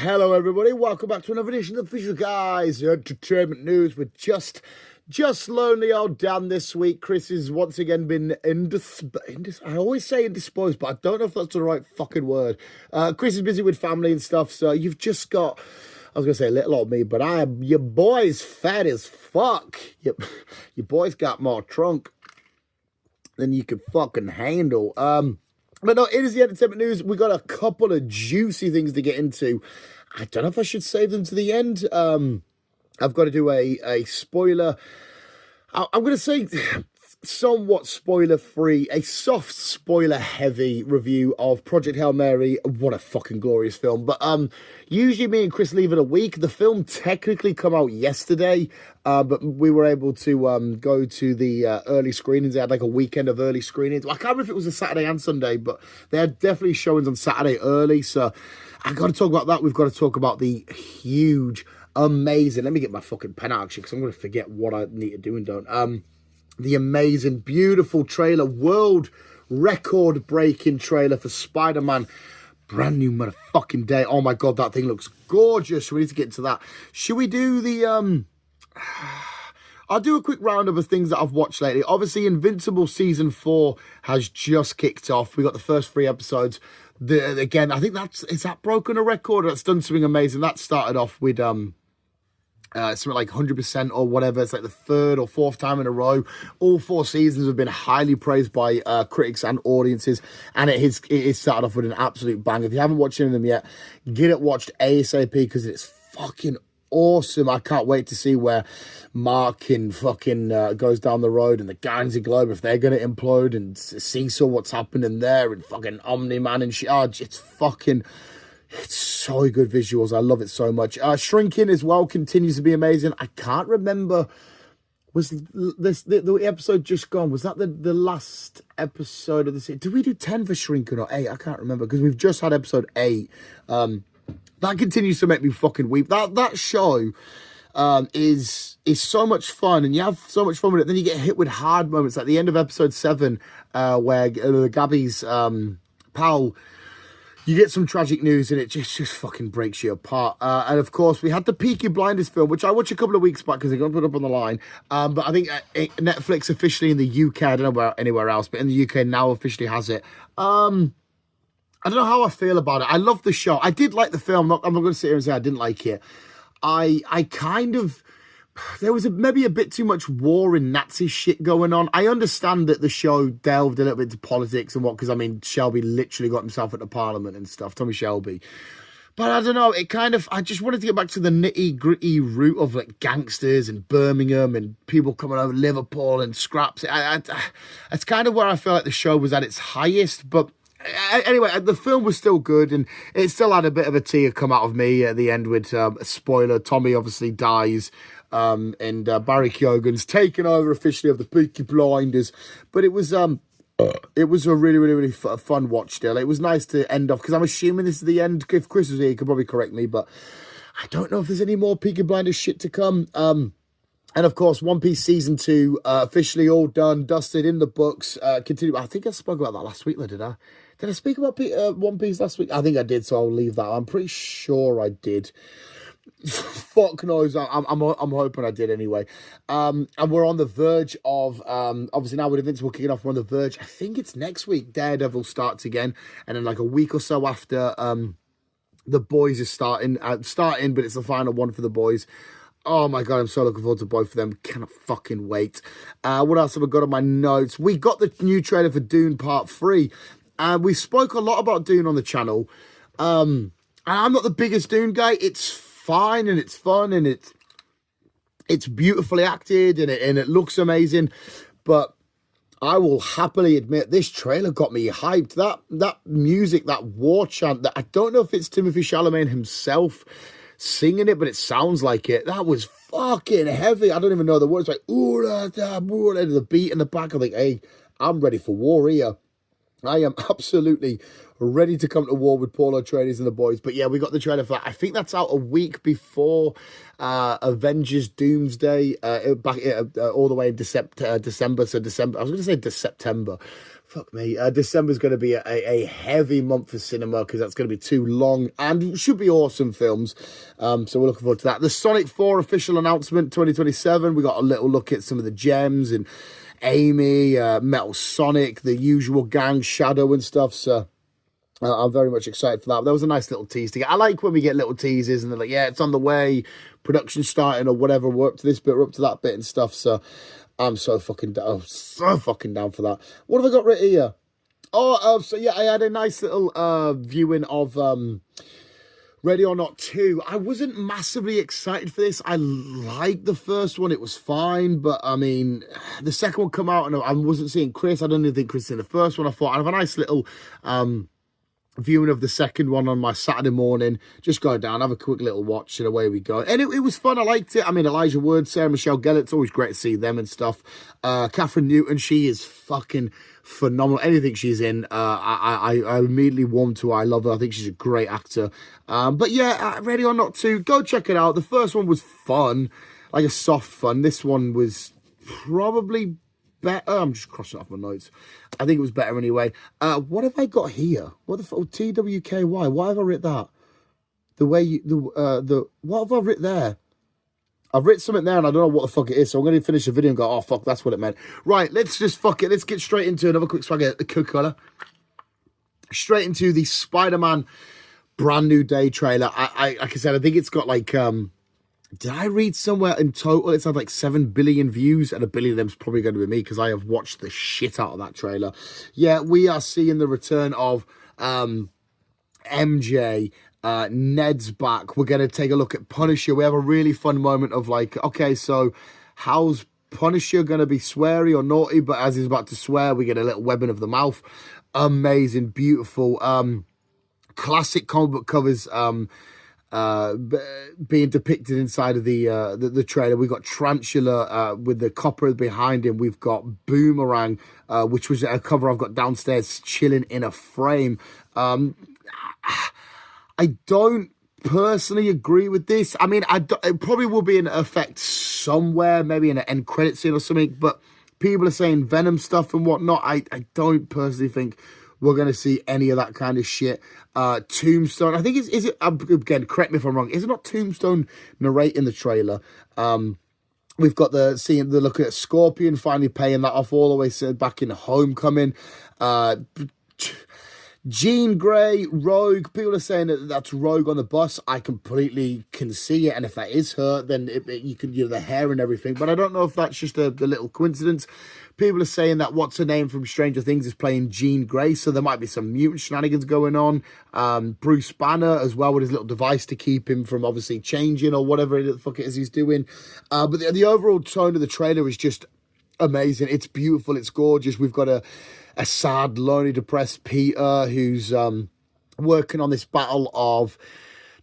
Hello everybody, welcome back to another edition of Official Guyz Entertainment News with just lonely old Dan this week. Chris has once again been I always say indisposed, but I don't know if that's the right fucking word. Chris is busy with family and stuff, so you've just got, I was going to say little old me, but your boy's fat as fuck. Your boy's got more trunk than you can fucking handle. But no, it is the entertainment news. We got a couple of juicy things to get into. I don't know if I should save them to the end. I've got to do a spoiler. I'm going to say somewhat spoiler-free, a soft spoiler-heavy review of Project Hail Mary. What a fucking glorious film. But usually me and Chris leave it a week. The film technically come out yesterday, but we were able to go to the early screenings. They had like a weekend of early screenings. I can't remember if it was a Saturday and Sunday, but they had definitely showings on Saturday early. So I got to talk about that. We've got to talk about the huge, amazing, let me get my fucking pen out actually, because I'm going to forget what I need to do and don't. The amazing, beautiful trailer, world record breaking trailer for Spider-Man. Brand new motherfucking day. Oh my God, that thing looks gorgeous. We need to get into that. Should we do the, I'll do a quick roundup of things that I've watched lately. Obviously, Invincible Season 4 has just kicked off. We got the first 3 episodes. Again, I think is that broken a record? That's done something amazing. That started off with, something like 100% or whatever. It's like the 3rd or 4th time in a row. All 4 seasons have been highly praised by critics and audiences, and it started off with an absolute bang. If you haven't watched any of them yet, get it watched ASAP because it's fucking awesome. I can't wait to see where Mark fucking goes down the road, and the Guyz Globe, if they're going to implode, and Seesaw, what's happening there, and fucking Omni-Man and shit. Oh, it's so good visuals. I love it so much. Shrinking as well continues to be amazing. I can't remember, was the episode just gone? Was that the last episode of the series? Did we do 10 for Shrinking or 8? I can't remember because we've just had episode 8. That continues to make me fucking weep. That show is so much fun, and you have so much fun with it. Then you get hit with hard moments at the end of episode 7, where Gabby's pal. You get some tragic news, and it just fucking breaks you apart. And of course, we had the Peaky Blinders film, which I watched a couple of weeks back because they got put up on the line. But I think Netflix officially in the UK, I don't know about anywhere else, but in the UK now officially has it. I don't know how I feel about it. I love the show. I did like the film. I'm not going to sit here and say I didn't like it. I kind of... There was maybe a bit too much war and Nazi shit going on. I understand that the show delved a little bit into politics and because, I mean, Shelby literally got himself into Parliament and stuff, Tommy Shelby. But I don't know, I just wanted to get back to the nitty-gritty root of, like, gangsters and Birmingham and people coming over Liverpool and scraps. That's kind of where I felt like the show was at its highest, but... Anyway, the film was still good, and it still had a bit of a tear come out of me at the end with a spoiler. Tommy obviously dies, and Barry Keoghan's taken over officially of the Peaky Blinders. But it was a really, really, really fun watch still. It was nice to end off, because I'm assuming this is the end. If Chris was here, he could probably correct me, but I don't know if there's any more Peaky Blinders shit to come. And of course, One Piece Season 2, officially all done, dusted, in the books. Continue. I think I spoke about that last week, did I? Did I speak about One Piece last week? I think I did, so I'll leave that. I'm pretty sure I did. Fuck knows. I'm hoping I did anyway. And we're on the verge of, obviously now with Invincible kicking off, we're on the verge. I think it's next week. Daredevil starts again. And then like a week or so after, The Boys is starting, but it's the final one for The Boys. Oh my God, I'm so looking forward to both of them. Cannot fucking wait. What else have I got on my notes? We got the new trailer for Dune Part 3. We spoke a lot about Dune on the channel. And I'm not the biggest Dune guy. It's fine and it's fun and it's beautifully acted and it looks amazing. But I will happily admit this trailer got me hyped. That music, that war chant, I don't know if it's Timothée Chalamet himself singing it, but it sounds like it. That was fucking heavy. I don't even know the words. Like, ooh, the beat in the back. I'm like, hey, I'm ready for war here. I am absolutely ready to come to war with Paulo Atreides and the boys. But yeah, we got the trailer for that. I think that's out a week before Avengers Doomsday, all the way in December. So December, I was going to say September. Fuck me. December's going to be a heavy month for cinema because that's going to be too long and should be awesome films. So we're looking forward to that. The Sonic 4 official announcement 2027. We got a little look at some of the gems and Amy, Metal Sonic, the usual gang, Shadow and stuff. So I'm very much excited for that. There was a nice little tease to get. I like when we get little teases and they're like, yeah, it's on the way, production starting or whatever. We're up to this bit, we're up to that bit and stuff. So I'm so fucking down, for that. What have I got right here? So yeah, I had a nice little viewing of Ready or Not 2. I wasn't massively excited for this. I liked the first one. It was fine. But, I mean, the second one come out and I wasn't seeing Chris. I don't even think Chris in the first one. I thought I'd have a nice little viewing of the second one on my Saturday morning. Just go down, have a quick little watch, and away we go. And it was fun. I liked it. I mean, Elijah Wood, Sarah Michelle Gellar, it's always great to see them and stuff. Catherine Newton, she is fucking phenomenal. Anything she's in, I immediately warm to her. I love her. I think she's a great actor. But yeah, Ready or Not 2, go check it out. The first one was fun, like a soft fun. This one was probably better. I'm just crossing off my notes. I think it was better anyway. What have I got here? What the fuck? TWKY. Why have I written that? The way you, what have I written there? I've written something there and I don't know what the fuck it is. So I'm going to finish the video and go, oh fuck, that's what it meant. Right, let's just fuck it. Let's get straight into another quick swag at the Coca-Cola. Straight into the Spider-Man Brand New Day trailer. Like I said, I think it's got like, did I read somewhere in total it's had like 7 billion views, and 1 billion of them's probably going to be me because I have watched the shit out of that trailer. Yeah, we are seeing the return of MJ. Ned's back. We're going to take a look at Punisher. We have a really fun moment of like, okay, so how's Punisher going to be sweary or naughty? But as he's about to swear, we get a little webbing of the mouth. Amazing, beautiful, classic comic book covers. Being depicted inside of the trailer. We've got Tarantula with the copper behind him. We've got Boomerang, which was a cover I've got downstairs chilling in a frame. I don't personally agree with this. I mean, it probably will be in effect somewhere, maybe in an end credit scene or something, but people are saying Venom stuff and whatnot. I don't personally think we're going to see any of that kind of shit. Tombstone, I think, is it, again, correct me if I'm wrong, is it not Tombstone narrating the trailer? We've got the look at Scorpion finally paying that off all the way back in Homecoming. Jean Grey, Rogue, people are saying that that's Rogue on the bus. I completely can see it, and if that is her, then you can, the hair and everything, but I don't know if that's just a little coincidence. People are saying that what's her name from Stranger Things is playing Jean Grey, so there might be some mutant shenanigans going on. Bruce Banner as well with his little device to keep him from obviously changing or whatever the fuck it is he's doing. But the overall tone of the trailer is just amazing. It's beautiful. It's gorgeous. We've got a sad, lonely, depressed Peter who's working on this battle of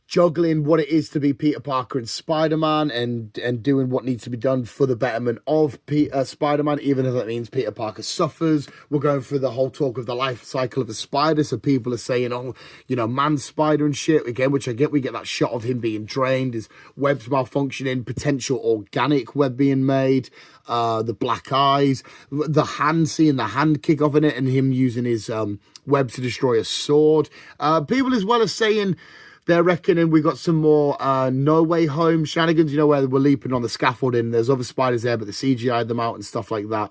juggling what it is to be Peter Parker and Spider-Man and doing what needs to be done for the betterment of Spider-Man, even if that means Peter Parker suffers. We're going through the whole talk of the life cycle of a spider, so people are saying, oh, man spider and shit, again, which I get. We get that shot of him being drained, his webs malfunctioning, potential organic web being made, the black eyes, the hand, seeing the hand kick off in it and him using his web to destroy a sword. People as well are saying they're reckoning we got some more No Way Home shenanigans, where we're leaping on the scaffolding. There's other spiders there, but the CGI'd them out and stuff like that.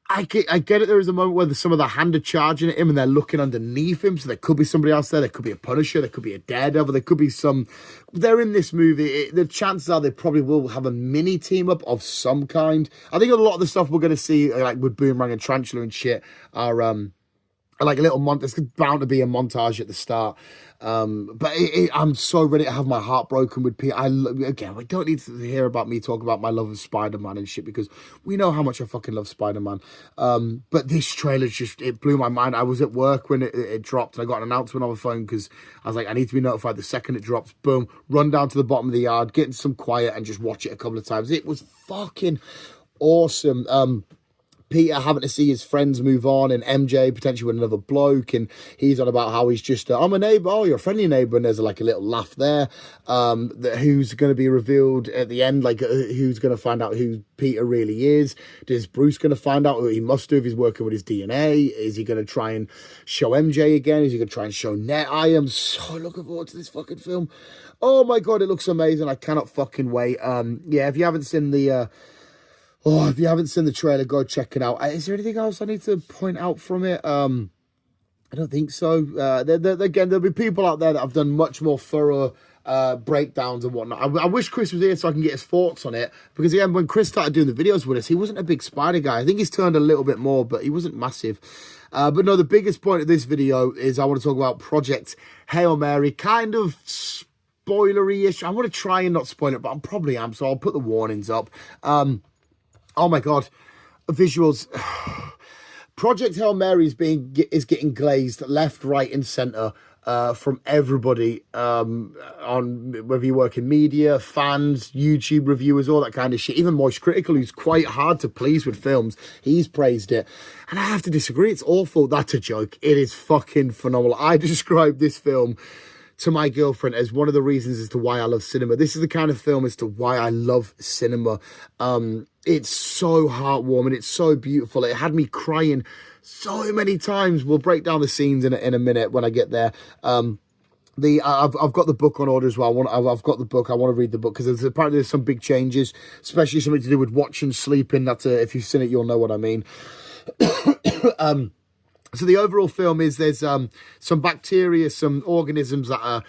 I get it. There is a moment where some of the hand are charging at him and they're looking underneath him. So there could be somebody else there. There could be a Punisher. There could be a Daredevil. There could be some. They're in this movie. The chances are they probably will have a mini team up of some kind. I think a lot of the stuff we're going to see, like with Boomerang and Tarantula and shit, are like a little montage. There's bound to be a montage at the start. But I'm so ready to have my heart broken with Pete. We don't need to hear about me talk about my love of Spider-Man and shit, because we know how much I fucking love Spider-Man. But this trailer it blew my mind. I was at work when it dropped, and I got an announcement on my phone because I was like, I need to be notified the second it drops. Boom, run down to the bottom of the yard, get in some quiet and just watch it a couple of times. It was fucking awesome. Peter having to see his friends move on, and MJ potentially with another bloke, and he's on about how he's just, I'm a neighbour, oh, you're a friendly neighbour, and there's like a little laugh there, that who's going to be revealed at the end, like who's going to find out who Peter really is. Is Bruce going to find out who he must do if he's working with his DNA? Is he going to try and show MJ again? Is he going to try and show Ned? I am so looking forward to this fucking film. Oh my God, it looks amazing. I cannot fucking wait. Yeah, if you haven't seen the... if you haven't seen the trailer, go check it out. Is there anything else I need to point out from it? I don't think so. Again, there'll be people out there that have done much more thorough breakdowns and whatnot. I wish Chris was here so I can get his thoughts on it. Because again, when Chris started doing the videos with us, he wasn't a big spider guy. I think he's turned a little bit more, but he wasn't massive. But no, the biggest point of this video is I want to talk about Project Hail Mary. Kind of spoilery-ish. I want to try and not spoil it, but I probably am, so I'll put the warnings up. Oh my God, visuals. Project Hail Mary is getting glazed left, right, and centre from everybody. On whether you work in media, fans, YouTube reviewers, all that kind of shit. Even Moist Critical, who's quite hard to please with films, he's praised it. And I have to disagree. It's awful. That's a joke. It is fucking phenomenal. I described this film to my girlfriend as one of the reasons as to why I love cinema. This is the kind of film as to why I love cinema. It's so heartwarming. It's so beautiful. It had me crying so many times. We'll break down the scenes in a minute when I get there. I've got the book on order as well. I've got the book. I want to read the book because apparently there's some big changes, especially something to do with watching, sleeping. That's if you've seen it, you'll know what I mean. So the overall film is there's some bacteria, some organisms that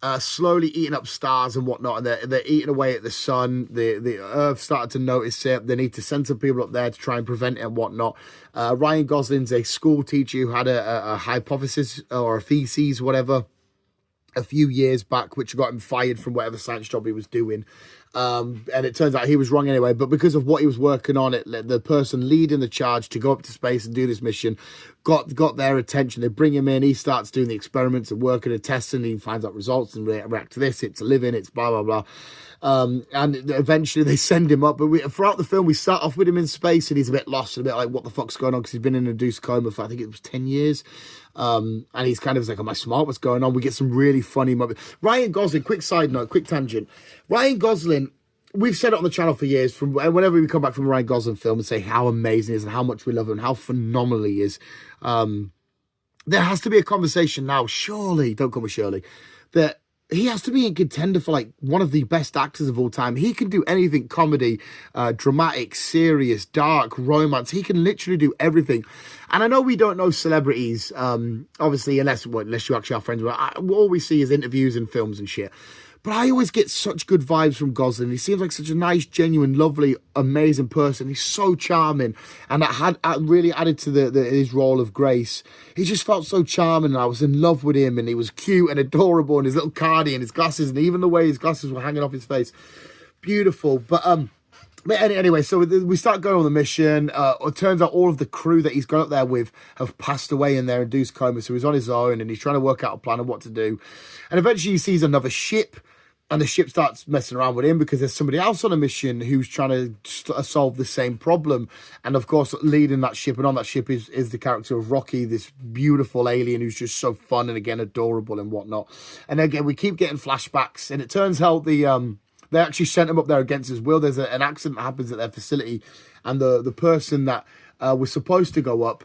are slowly eating up stars and whatnot, and they're eating away at the sun. The Earth started to notice it. They need to send some people up there to try and prevent it and whatnot. Ryan Gosling's a school teacher who had a hypothesis or a thesis, whatever, a few years back, which got him fired from whatever science job he was doing. And it turns out he was wrong anyway, but because of what he was working on, the person leading the charge to go up to space and do this mission got their attention. They bring him in, he starts doing the experiments and working and testing, and he finds out results and react to this, it's a living, it's blah blah blah. And eventually they send him up, but throughout the film we start off with him in space and he's a bit lost and a bit like, what the fuck's going on, because he's been in a induced coma for I think it was 10 years. And he's kind of like, am I smart, what's going on? We get some really funny moments. Ryan Gosling, quick side note, quick tangent. Ryan Gosling, we've said it on the channel for years, from whenever we come back from a Ryan Gosling film and say how amazing he is and how much we love him and how phenomenal he is. There has to be a conversation now, surely, don't call me Shirley, that he has to be in contender for like one of the best actors of all time. He can do anything: comedy, dramatic, serious, dark, romance. He can literally do everything. And I know we don't know celebrities, obviously, unless you actually are friends with them. All we see is interviews and films and shit. But I always get such good vibes from Gosling. He seems like such a nice, genuine, lovely, amazing person. He's so charming. And that really added to his role of Grace. He just felt so charming, and I was in love with him. And he was cute and adorable, and his little cardi and his glasses, and even the way his glasses were hanging off his face. Beautiful. But anyway, so we start going on the mission. It turns out all of the crew that he's gone up there with have passed away in their induced coma. So he's on his own, and he's trying to work out a plan of what to do. And eventually he sees another ship, and the ship starts messing around with him because there's somebody else on a mission who's trying to solve the same problem. And of course, leading that ship and on that ship is the character of Rocky, this beautiful alien who's just so fun and again adorable and whatnot. And again, we keep getting flashbacks, and it turns out they actually sent him up there against his will. There's an accident that happens at their facility, and the person that was supposed to go up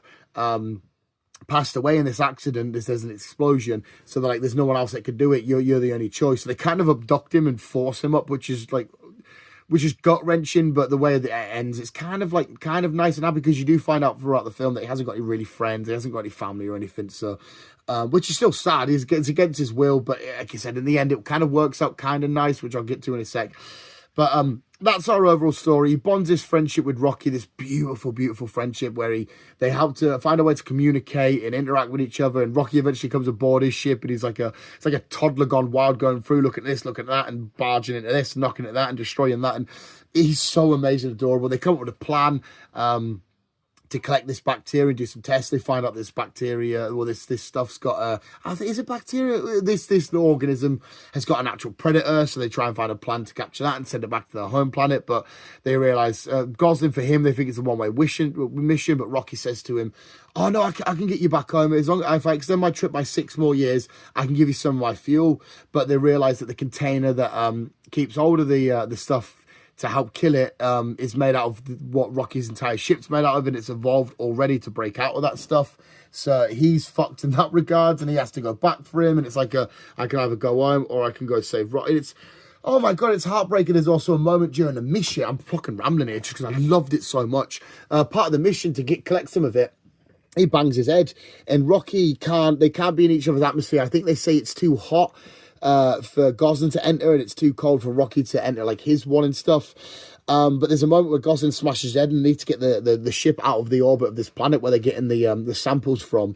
passed away in this accident. There's an explosion, so they're like, there's no one else that could do it. You're the only choice. So they kind of abduct him and force him up, which is gut wrenching. But the way that it ends, it's kind of nice and happy, because you do find out throughout the film that he hasn't got any really friends, he hasn't got any family or anything. So, which is still sad. It's against his will, but like I said, in the end, it kind of works out kind of nice, which I'll get to in a sec. But that's our overall story. He bonds his friendship with Rocky, this beautiful, beautiful friendship where they help to find a way to communicate and interact with each other. And Rocky eventually comes aboard his ship, and it's like a toddler gone wild, going through, looking at this, looking at that, and barging into this, knocking at that, and destroying that. And he's so amazing, adorable. They come up with a plan to to collect this bacteria and do some tests. They find out this bacteria, or this stuff's got I think, is it bacteria? This organism has got an actual predator, so they try and find a plan to capture that and send it back to their home planet. But they realise Gosling, for him, they think it's a one-way mission. But Rocky says to him, "Oh no, I can get you back home as long if I extend my trip by 6 more years. I can give you some of my fuel." But they realise that the container that keeps hold of the stuff to help kill it is made out of what Rocky's entire ship's made out of, and it's evolved already to break out of that stuff. So he's fucked in that regard, and he has to go back for him. And it's like I can either go home or I can go save Rocky. It's, oh my God, it's heartbreaking. There's also a moment during the mission. I'm fucking rambling here just because I loved it so much. Part of the mission to collect some of it, he bangs his head, and Rocky they can't be in each other's atmosphere. I think they say it's too hot for Gosling to enter, and it's too cold for Rocky to enter like his one and stuff. But there's a moment where Gosling smashes his head and needs to get the ship out of the orbit of this planet where they're getting the samples from.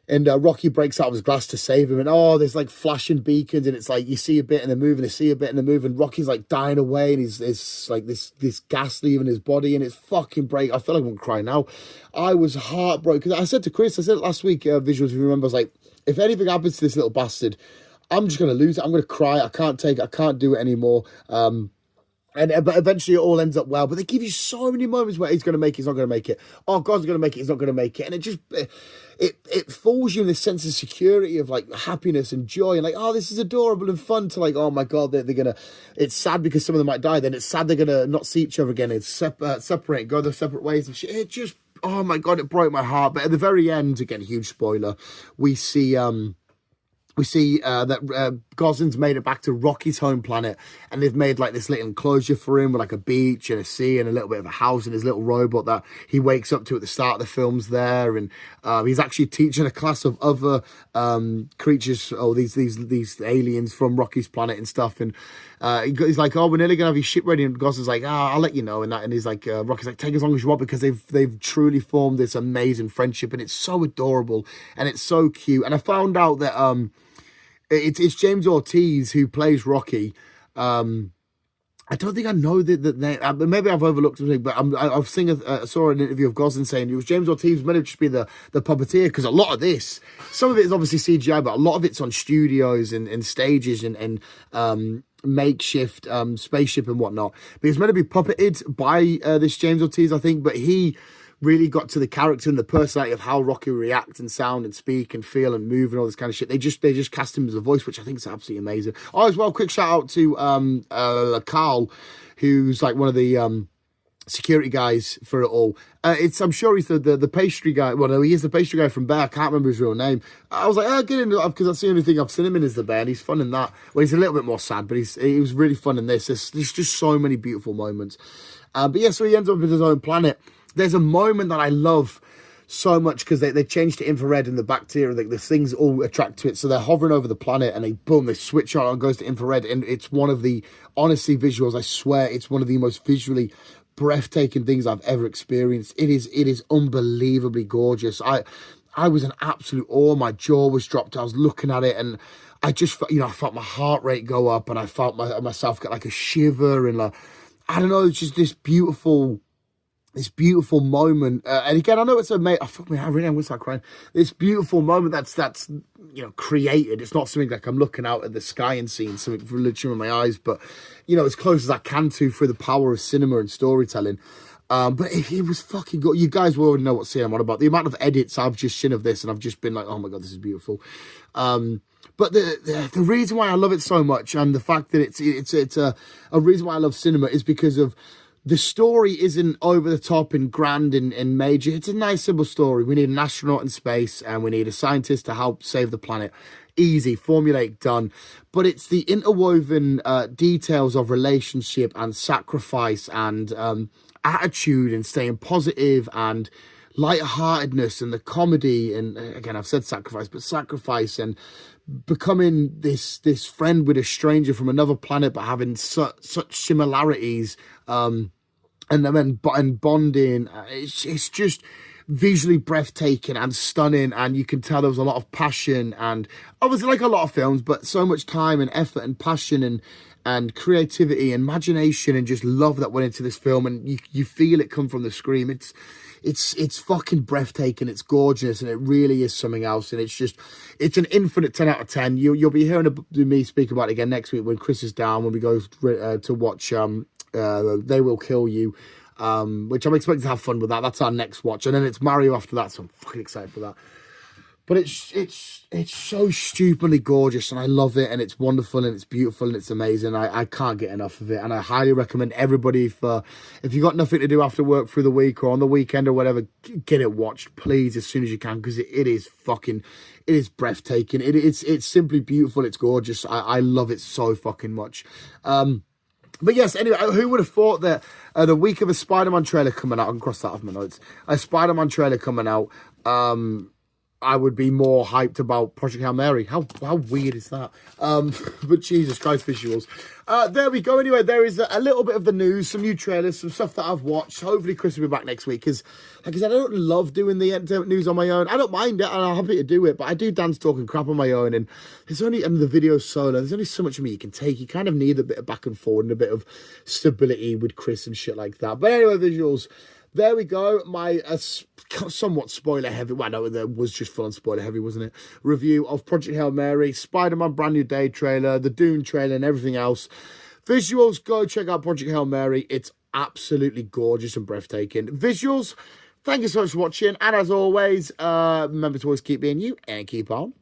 And Rocky breaks out of his glass to save him. And there's like flashing beacons, and it's like you see a bit and they move, and they see a bit and they move, and Rocky's like dying away, and he's like this gas leaving his body, and it's fucking break. I feel like I'm gonna cry now. I was heartbroken. I said to Chris, I said it last week, visuals, if you remember, I was like, if anything happens to this little bastard, I'm just going to lose it. I'm going to cry. I can't do it anymore. But eventually it all ends up well. But they give you so many moments where he's going to make it, he's not going to make it. Oh, God's going to make it, he's not going to make it. And it just, it falls you in this sense of security of like happiness and joy. And like, oh, this is adorable and fun, to like, oh my God, they're going to, it's sad because some of them might die. Then it's sad they're going to not see each other again. It's separate, go their separate ways and shit. It just, oh my God, it broke my heart. But at the very end, again, huge spoiler, we see that Gosling's made it back to Rocky's home planet, and they've made like this little enclosure for him with like a beach and a sea and a little bit of a house and his little robot that he wakes up to at the start of the films there. And he's actually teaching a class of other creatures, these aliens from Rocky's planet and stuff. And he's like, oh, we're nearly gonna have your ship ready, and Gosling's like, I'll let you know. And he's like, Rocky's like, take as long as you want, because they've truly formed this amazing friendship, and it's so adorable and it's so cute. And I found out that it's James Ortiz who plays Rocky. I don't think I know the name. Maybe I've overlooked something, but I've saw an interview of Gosling saying it was James Ortiz meant to just be the puppeteer, because a lot of this, some of it is obviously CGI, but a lot of it's on studios and stages and makeshift spaceship and whatnot. But it's meant to be puppeted by this James Ortiz, I think, but he really got to the character and the personality of how Rocky react and sound and speak and feel and move and all this kind of shit. They just cast him as a voice, which I think is absolutely amazing. Oh, as well, quick shout out to Carl, who's like one of the security guys for it all. I'm sure he's the pastry guy. Well, no, he is the pastry guy from Bear. I can't remember his real name. I was like, get into it, because that's the only thing I've seen him in is the Bear, and he's fun in that. Well, he's a little bit more sad, but he was really fun in this. There's just so many beautiful moments. But yeah, so he ends up with his own planet. There's a moment that I love so much, because they changed to infrared, and the bacteria, the things all attract to it. So they're hovering over the planet, and they switch on and goes to infrared. And it's one of the, honestly, visuals, I swear, it's one of the most visually breathtaking things I've ever experienced. It is unbelievably gorgeous. I was in absolute awe. My jaw was dropped. I was looking at it, and I just, I felt my heart rate go up, and I felt myself get like a shiver, and like, I don't know, it's just this beautiful moment. And again, I know it's I really am going to start crying. This beautiful moment that's created. It's not something like I'm looking out at the sky and seeing something literally in my eyes, but as close as I can to through the power of cinema and storytelling. But it was fucking good. You guys will already know what scene I'm on about. The amount of edits I've just seen of this, and I've just been like, oh my God, this is beautiful. But the reason why I love it so much, and the fact that it's a reason why I love cinema, is because of the story isn't over the top and grand and major. It's a nice, simple story. We need an astronaut in space, and we need a scientist to help save the planet. Easy, formulaic, done. But it's the interwoven details of relationship and sacrifice and attitude and staying positive and lightheartedness and the comedy. And again, I've said sacrifice, but sacrifice and becoming this friend with a stranger from another planet, but having such similarities, and bonding. It's just visually breathtaking and stunning, and you can tell there was a lot of passion, and obviously, like a lot of films, but so much time and effort and passion and creativity and imagination and just love that went into this film, and you feel it come from the screen. it's fucking breathtaking. It's gorgeous, and it really is something else. And it's an infinite 10 out of 10. You'll be hearing me speak about it again next week when Chris is down, when we go to watch They Will Kill You, which I'm expecting to have fun with that. That's our next watch, and then it's Mario after that, so I'm fucking excited for that. But it's so stupidly gorgeous, and I love it, and it's wonderful, and it's beautiful, and it's amazing. I can't get enough of it, and I highly recommend everybody, if you've got nothing to do after work through the week or on the weekend or whatever, get it watched, please, as soon as you can, because it is breathtaking. It's simply beautiful. It's gorgeous. I love it so fucking much. But yes, anyway, who would have thought that the week of a Spider-Man trailer coming out, I can cross that off my notes, a Spider-Man trailer coming out, I would be more hyped about Project Hail Mary. How weird is that? But Jesus Christ, visuals. There we go. Anyway, there is a little bit of the news, some new trailers, some stuff that I've watched. Hopefully Chris will be back next week, because, like I said, I don't love doing the entertainment news on my own. I don't mind it, and I'm happy to do it, but I do dance talking crap on my own, and the video's solo. There's only so much of me you can take. You kind of need a bit of back and forward and a bit of stability with Chris and shit like that. But anyway, visuals. There we go, my somewhat spoiler-heavy, well, no, there was just full-on spoiler-heavy, wasn't it? Review of Project Hail Mary, Spider-Man Brand New Day trailer, the Dune trailer, and everything else. Visuals, go check out Project Hail Mary. It's absolutely gorgeous and breathtaking. Visuals, thank you so much for watching, and as always, remember to always keep being you, and keep on,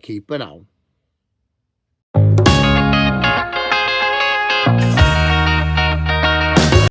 keeping on.